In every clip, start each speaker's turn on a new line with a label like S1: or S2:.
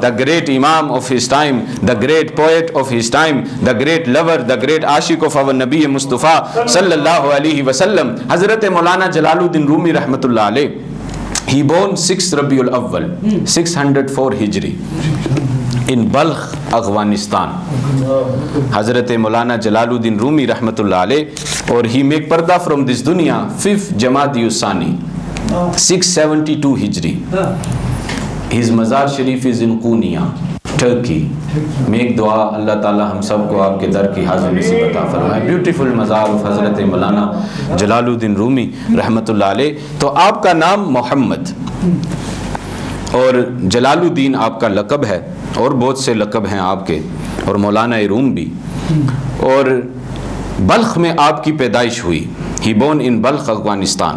S1: the great Imam of his time, the great poet of his time, the great lover, the great Ashik of our Nabi Mustafa sallallahu alaihi wasallam, Hazrat Maulana Jalaluddin Rumi rahmatullah alayh. He born 6th Rabiul Awwal, 604 Hijri, in Balkh, Afghanistan. Hazrat Maulana Jalaluddin Rumi rahmatullah alayh, or he make parda from this dunya 5th Jamadi Usani, 672 Hijri. His Mazar Sharif is in Konya, Turkey. Make dua Allah Ta'ala हम सब को आपके दर की हाजिर नसीब अता फरमाए. Beautiful मज़ार ऑफ हज़रत मौलाना जलालुद्दीन रूमी रहमतुल्लाह अलैह. तो आपका नाम मोहम्मद और जलालुद्दीन आपका लक़ब है, और बहुत से लक़ब हैं आपके, और मौलाना रूम भी. और बल्ख में आपकी पैदाइश हुई. He born in Balkh Afghanistan.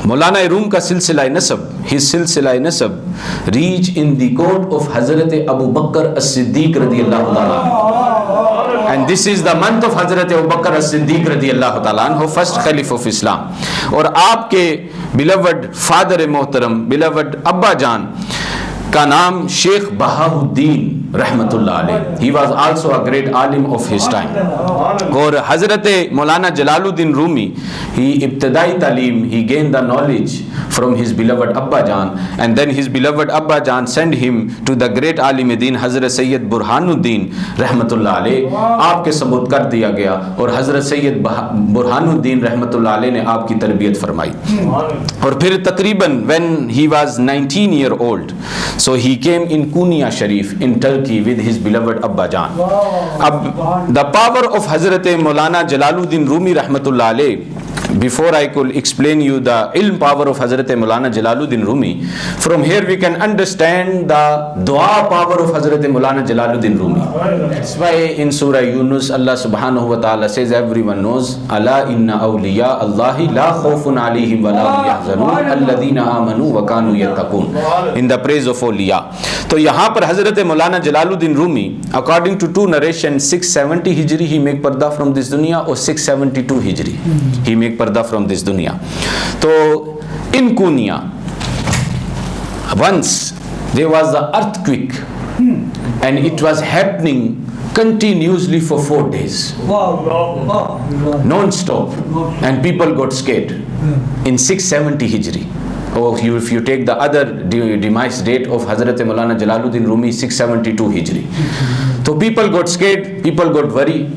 S1: मौलाना रूम का सिलसिला नसब, हिज सिलसिला नसब reach in the court of हज़रत अबू बकर as-Siddiq रज़ियल्लाहु ताला, and this is the month of हज़रत अबू बकर as-Siddiq रज़ियल्लाहु ताला अन्हु, फर्स्ट खलीफ ऑफ इस्लाम. और आपके बिलवड फादर मोहतरम, बिलवड अब्बा जान का नाम शेख बहाउद्दीन रहमतुल्लाह अलैह. He was also a great आलिम ऑफ हिज टाइम. और हज़रत मौलाना जलालुद्दीन रूमी, ही इब्तदाई तालीम, he gain the knowledge from his beloved Abba Jan, and then his beloved Abba Jan sent him to the great alim din Hazrat Sayyid Burhanuddin rahmatullah alayh. आपके सबूत कर दिया गया, और हज़रत सैयद बुरहानुद्दीन रहमतुल्लाह अलैह ने आपकी तरबियत फरमाई. और फिर तकरीबन when he was 19 year old, so he came in Konya Sharif in Turkey with his beloved Abba Jan. अब the power of Hazrat Maulana Jalaluddin Rumi rahmatullah alayh, before I could explain you the ilm power of Hazrat Maulana Jalaluddin Rumi, from here we can understand the dua power of Hazrat Maulana Jalaluddin Rumi. That's why in Surah Yunus Allah subhanahu wa ta'ala says, everyone knows, Ala inna awliya Allahi la khawfun alayhim wa la hum yahzanun alladhina amanu wa kanu yattaqun, in the praise of awliya. तो यहाँ पर हज़रत मौलाना Jalaluddin Rumi, according to two narrations, 670 Hijri he make पर्दा from this दुनिया, और 672 Hijri he make पर्दा from this दुनिया. तो in Konya once there was an earthquake, and it was happening continuously for 4 days, non-stop, and people got scared in 670 Hijri. Oh, if you take the other demise date of Hazrat Maulana Jalaluddin Rumi, 672 Hijri. So people got scared, people got worried,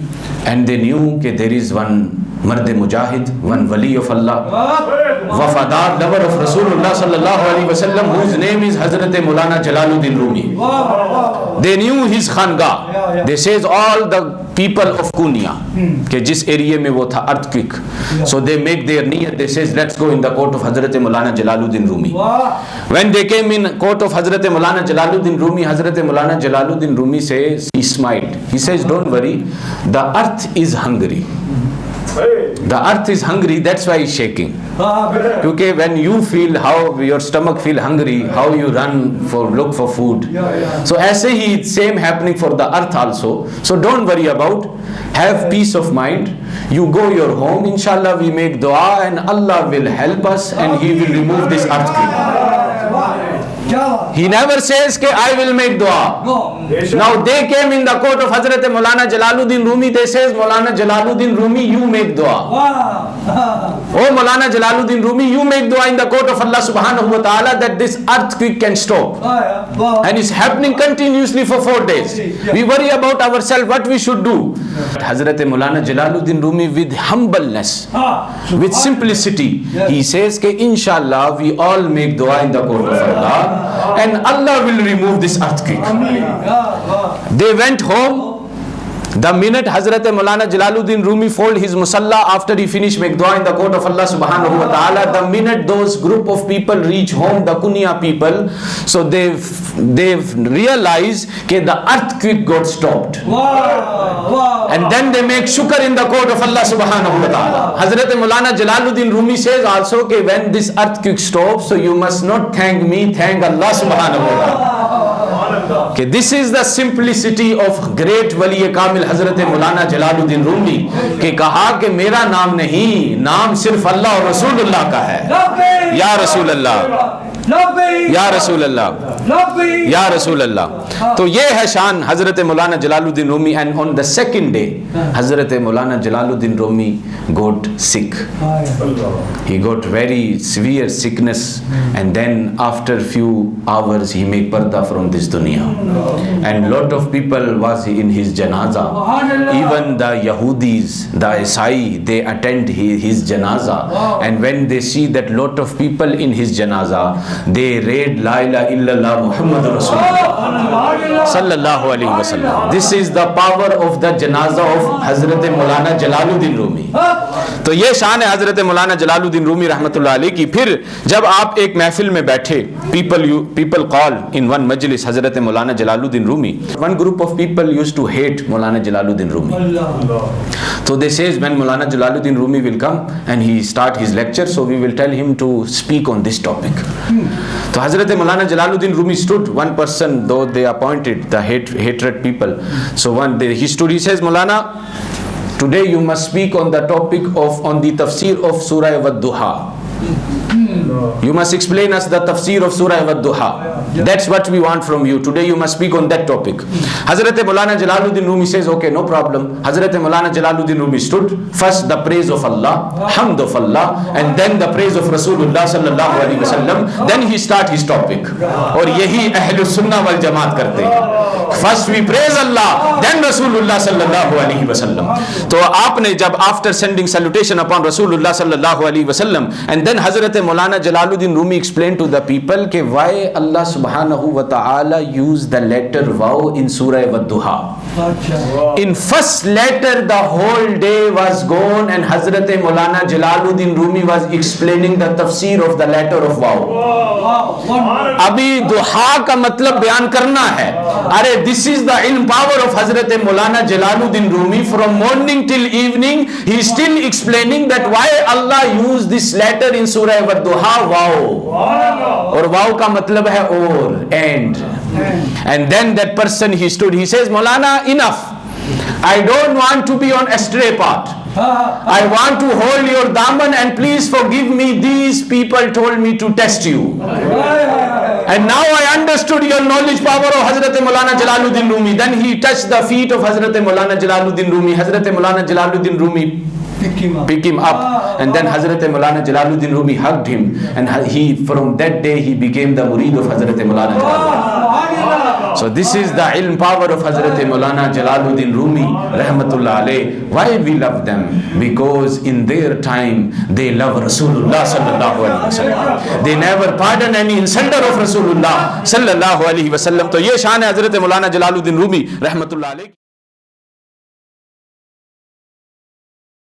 S1: and they knew that there is one Mard Mujahid, one Wali of Allah, Wafadar, lover of Rasulullah sallallahu alaihi wasallam, whose name is Hazrat Maulana Jalaluddin Rumi. They knew his Khangah. They says all the people of Konya, ke jis area mein wo tha earthquake, so they make their niyat. They says let's go in the court of Hazrat Maulana Jalaluddin Rumi. When they came in court of Hazrat Maulana Jalaluddin Rumi, Hazrat Maulana Jalaluddin Rumi says, he smiled. He says, don't worry, the earth is hungry. The earth is hungry, that's why it's shaking. Okay, when you feel how your stomach feel hungry, how you run for look for food. So as he same happening for the earth also. So don't worry about. Have peace of mind. You go your home. Inshallah, we make dua and Allah will help us and He will remove this earthquake. He never says that I will make dua. Now they came in the court of Hazrat Maulana Jalaluddin Rumi. They says, Maulana Jalaluddin Rumi, you make dua. Oh Maulana Jalaluddin Rumi, you make dua in the court of Allah subhanahu wa ta'ala that this earthquake can stop. And it's happening continuously for 4 days. We worry about ourselves, what we should do. Hazrat Maulana Jalaluddin Rumi, with humbleness, with simplicity, he says that inshallah we all make dua in the court of Allah and Allah will remove this earthquake. They went home. The minute Hazrat Maulana Jalaluddin Rumi fold his musalla after he finished make dua in the court of Allah subhanahu wa ta'ala, the minute those group of people reach home, the Konya people, so they've realized that the earthquake got stopped. And then they make shukr in the court of Allah subhanahu wa ta'ala. Hazrat Maulana Jalaluddin Rumi says also that when this earthquake stops, so you must not thank me, thank Allah subhanahu wa ta'ala. Okay, this is the simplicity of great Wali Kamil Hazrat Maulana Jalaluddin Rumi, कि कहा कि मेरा नाम नहीं, नाम सिर्फ अल्लाह और रसूलुल्लाह का है. या रसूल अल्लाह, या रसूल अल्लाह. या रसूल अल्लाह। तो ये है शान हजरत मौलाना Jalaluddin Rumi. And on the second day Hazrat Maulana Jalaluddin Rumi got sick. He got very severe sickness, and then after few hours he made parda from this dunya. And lot of people was in his janaza. Even the Yahudis, the Isai, they attend his janaza. And when they see that lot of people in his janaza, they read La ilaha illallah Muhammadur Rasulullah sallallahu alaihi wasallam. This is the power of the janaza of Hazrat Maulana Jalaluddin Rumi. तो ये शान है हजरत मौलाना Jalaluddin Rumi रहमतुल्लाह अलैह की। फिर जब आप एक महफिल में बैठे, people call in one majlis Hazrat Maulana Jalaluddin Rumi. One group of people used to hate Maulana Jalaluddin Rumi. So they says when Maulana Jalaluddin Rumi will come and he start his lecture, so we will tell him to speak on this topic. So Hazrat Maulana Jalaluddin Rumi stood, one person, though they appointed the hatred people. So one day he stood, he says, Maulana, today you must speak on the topic on the tafsir of Surah Wad-Duha. You must explain us the tafsir of Surah Wad-Duha. That's what we want from you. Today you must speak on that topic. Hazrat Maulana Jalaluddin Rumi says, okay, no problem. Hazrat Maulana Jalaluddin Rumi stood. First the praise of Allah, hamd of Allah, and then the praise of Rasulullah sallallahu alaihi wasallam. Then he start his topic. और यही अहलुस सुन्ना वल जमात करते हैं. First we praise Allah, then Rasulullah sallallahu alaihi wasallam. तो आपने जब after sending salutation upon Rasulullah sallallahu alaihi wasallam, and then Hazrat Maulana Jalaluddin Rumi explained to the people ke why Allah subhanahu wa ta'ala used the letter Waw in Surah Wad-Duha. In first letter the whole day was gone and Hazrat Maulana Jalaluddin Rumi was explaining the tafsir of the letter of Waw. अभी दुहा का मतलब बयान करना है. अरे this is the ilm power of Hazrat Maulana Jalaluddin Rumi. From morning till evening he is still explaining that why Allah used this letter in Surah Wad-Duha, Waw. और वाव का मतलब है और, end. And then that person he stood, he says, Maulana, enough. I don't want to be on a stray path. I want to hold your daman and please forgive me. These people told me to test you. And now I understood your knowledge power of Hazrat Maulana Jalaluddin Rumi. Then he touched the feet of Hazrat Maulana Jalaluddin Rumi. Hazrat Maulana Jalaluddin Rumi pick him up, and then Hazrat Maulana Jalaluddin Rumi hugged him, and he from that day he became the murid of Hazrat Maulana Jalaluddin. So this is the ilm power of Hazrat Maulana Jalaluddin Rumi rahmatullah alayh. Why we love them? Because in their time they love Rasulullah sallallahu alaihi wasallam. They never pardon any insulter of Rasulullah sallallahu alaihi wasallam. तो ये शान है हजरत मौलाना Jalaluddin Rumi रहमतुल्लाह अलैह.